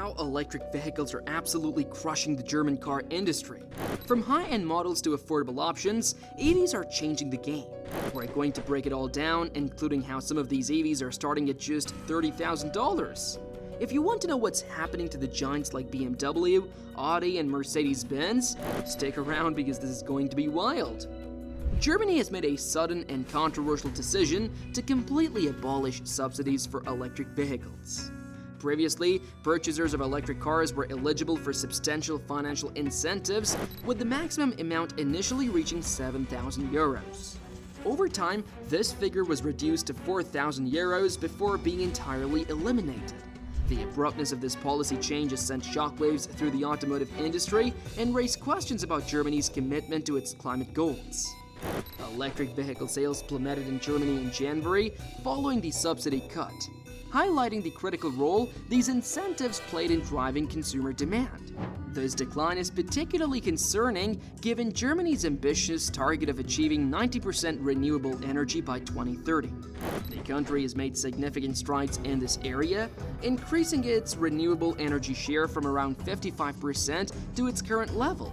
how electric vehicles are absolutely crushing the German car industry. From high-end models to affordable options, EVs are changing the game. We're going to break it all down, including how some of these EVs are starting at just $30,000. If you want to know what's happening to the giants like BMW, Audi, and Mercedes-Benz, stick around because this is going to be wild. Germany has made a sudden and controversial decision to completely abolish subsidies for electric vehicles. Previously, purchasers of electric cars were eligible for substantial financial incentives, with the maximum amount initially reaching €7,000. Over time, this figure was reduced to €4,000 before being entirely eliminated. The abruptness of this policy change has sent shockwaves through the automotive industry and raised questions about Germany's commitment to its climate goals. Electric vehicle sales plummeted in Germany in January following the subsidy cut, highlighting the critical role these incentives played in driving consumer demand. This decline is particularly concerning given Germany's ambitious target of achieving 90% renewable energy by 2030. The country has made significant strides in this area, increasing its renewable energy share from around 55% to its current level.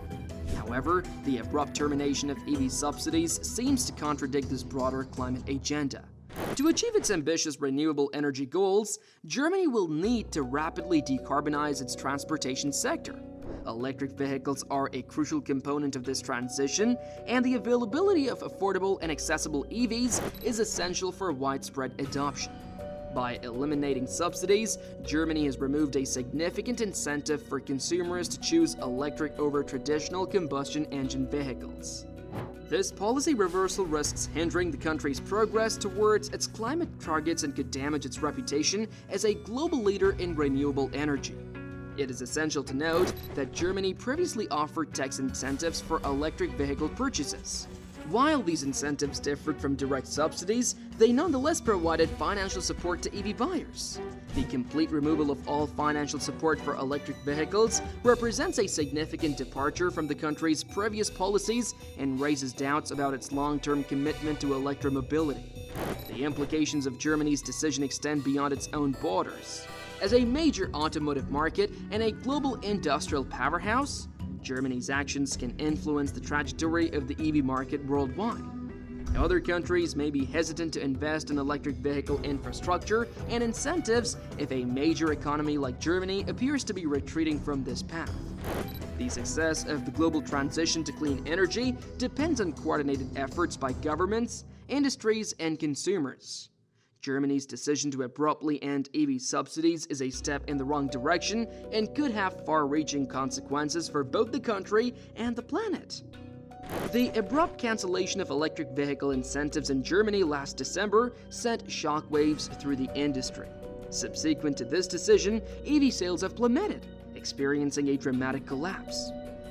However, the abrupt termination of EV subsidies seems to contradict this broader climate agenda. To achieve its ambitious renewable energy goals, Germany will need to rapidly decarbonize its transportation sector. Electric vehicles are a crucial component of this transition, and the availability of affordable and accessible EVs is essential for widespread adoption. By eliminating subsidies, Germany has removed a significant incentive for consumers to choose electric over traditional combustion engine vehicles. This policy reversal risks hindering the country's progress towards its climate targets and could damage its reputation as a global leader in renewable energy. It is essential to note that Germany previously offered tax incentives for electric vehicle purchases. While these incentives differed from direct subsidies, they nonetheless provided financial support to EV buyers. The complete removal of all financial support for electric vehicles represents a significant departure from the country's previous policies and raises doubts about its long-term commitment to electromobility. The implications of Germany's decision extend beyond its own borders. As a major automotive market and a global industrial powerhouse, Germany's actions can influence the trajectory of the EV market worldwide. Other countries may be hesitant to invest in electric vehicle infrastructure and incentives if a major economy like Germany appears to be retreating from this path. The success of the global transition to clean energy depends on coordinated efforts by governments, industries, and consumers. Germany's decision to abruptly end EV subsidies is a step in the wrong direction and could have far-reaching consequences for both the country and the planet. The abrupt cancellation of electric vehicle incentives in Germany last December sent shockwaves through the industry. Subsequent to this decision, EV sales have plummeted, experiencing a dramatic collapse.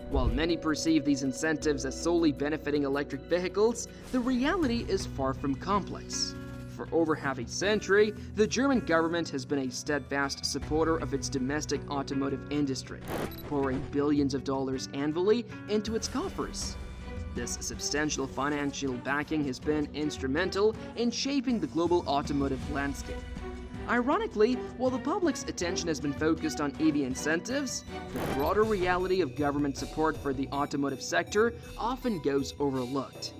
While many perceive these incentives as solely benefiting electric vehicles, the reality is far from complex. For over half a century, the German government has been a steadfast supporter of its domestic automotive industry, pouring billions of dollars annually into its coffers. This substantial financial backing has been instrumental in shaping the global automotive landscape. Ironically, while the public's attention has been focused on EV incentives, the broader reality of government support for the automotive sector often goes overlooked.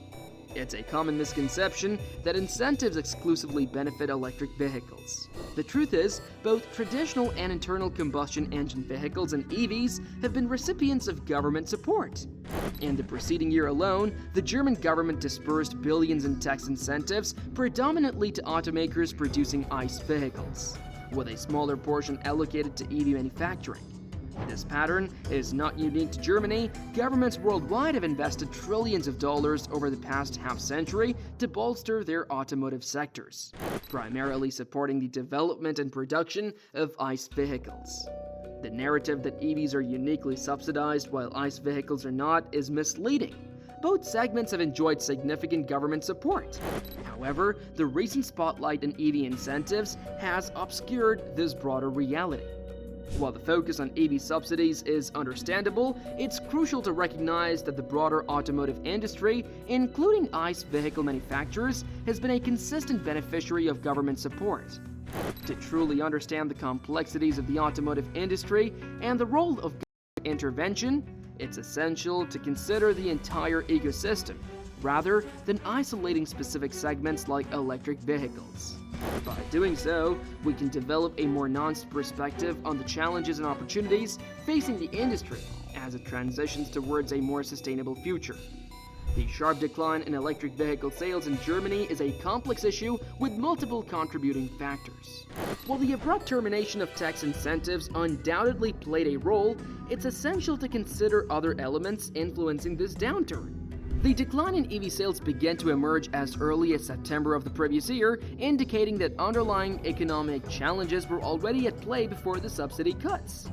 It's a common misconception that incentives exclusively benefit electric vehicles. The truth is, both traditional and internal combustion engine vehicles and EVs have been recipients of government support. In the preceding year alone, the German government disbursed billions in tax incentives, predominantly to automakers producing ICE vehicles, with a smaller portion allocated to EV manufacturing. This pattern is not unique to Germany. Governments worldwide have invested trillions of dollars over the past half-century to bolster their automotive sectors, primarily supporting the development and production of ICE vehicles. The narrative that EVs are uniquely subsidized while ICE vehicles are not is misleading. Both segments have enjoyed significant government support. However, the recent spotlight on EV incentives has obscured this broader reality. While the focus on EV subsidies is understandable, it's crucial to recognize that the broader automotive industry, including ICE vehicle manufacturers, has been a consistent beneficiary of government support. To truly understand the complexities of the automotive industry and the role of government intervention, it's essential to consider the entire ecosystem, rather than isolating specific segments like electric vehicles. By doing so, we can develop a more nuanced perspective on the challenges and opportunities facing the industry as it transitions towards a more sustainable future. The sharp decline in electric vehicle sales in Germany is a complex issue with multiple contributing factors. While the abrupt termination of tax incentives undoubtedly played a role, it's essential to consider other elements influencing this downturn. The decline in EV sales began to emerge as early as September of the previous year, indicating that underlying economic challenges were already at play before the subsidy cuts.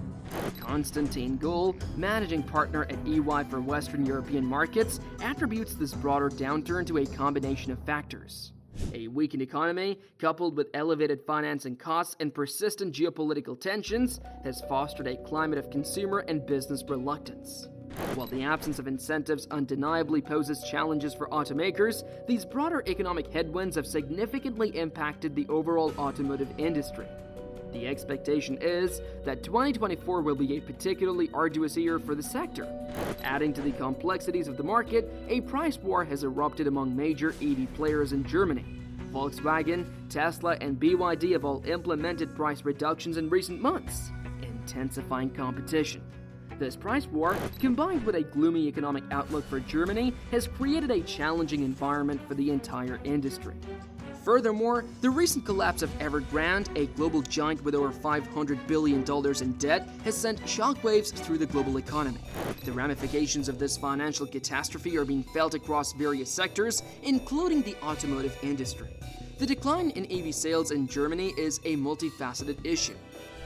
Konstantin Gull, managing partner at EY for Western European markets, attributes this broader downturn to a combination of factors. A weakened economy, coupled with elevated financing costs and persistent geopolitical tensions, has fostered a climate of consumer and business reluctance. While the absence of incentives undeniably poses challenges for automakers, these broader economic headwinds have significantly impacted the overall automotive industry. The expectation is that 2024 will be a particularly arduous year for the sector. Adding to the complexities of the market, a price war has erupted among major EV players in Germany. Volkswagen, Tesla, and BYD have all implemented price reductions in recent months, intensifying competition. This price war, combined with a gloomy economic outlook for Germany, has created a challenging environment for the entire industry. Furthermore, the recent collapse of Evergrande, a global giant with over $500 billion in debt, has sent shockwaves through the global economy. The ramifications of this financial catastrophe are being felt across various sectors, including the automotive industry. The decline in EV sales in Germany is a multifaceted issue.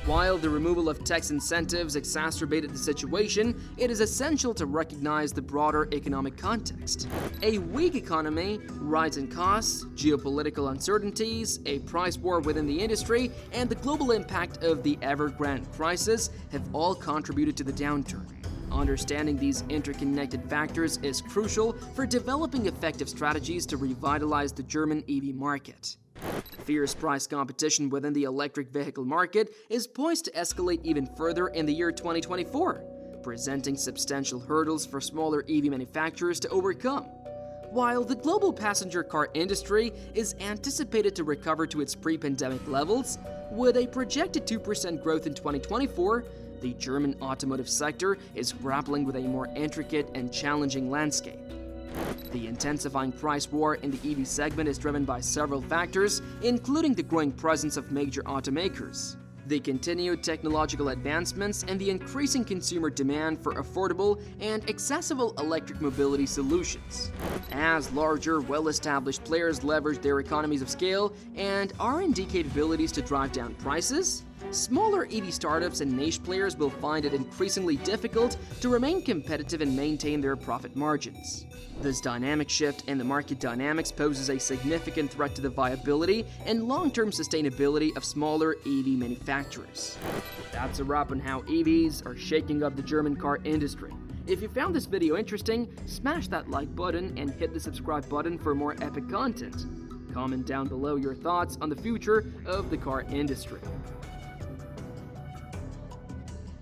While the removal of tax incentives exacerbated the situation, it is essential to recognize the broader economic context. A weak economy, rising costs, geopolitical uncertainties, a price war within the industry, and the global impact of the Evergrande crisis have all contributed to the downturn. Understanding these interconnected factors is crucial for developing effective strategies to revitalize the German EV market. Fierce price competition within the electric vehicle market is poised to escalate even further in the year 2024, presenting substantial hurdles for smaller EV manufacturers to overcome. While the global passenger car industry is anticipated to recover to its pre-pandemic levels, with a projected 2% growth in 2024, the German automotive sector is grappling with a more intricate and challenging landscape. The intensifying price war in the EV segment is driven by several factors, including the growing presence of major automakers, the continued technological advancements, and the increasing consumer demand for affordable and accessible electric mobility solutions. As larger, well-established players leverage their economies of scale and R&D capabilities to drive down prices, smaller EV startups and niche players will find it increasingly difficult to remain competitive and maintain their profit margins. This dynamic shift in the market dynamics poses a significant threat to the viability and long-term sustainability of smaller EV manufacturers. That's a wrap on how EVs are shaking up the German car industry. If you found this video interesting, smash that like button and hit the subscribe button for more epic content. Comment down below your thoughts on the future of the car industry.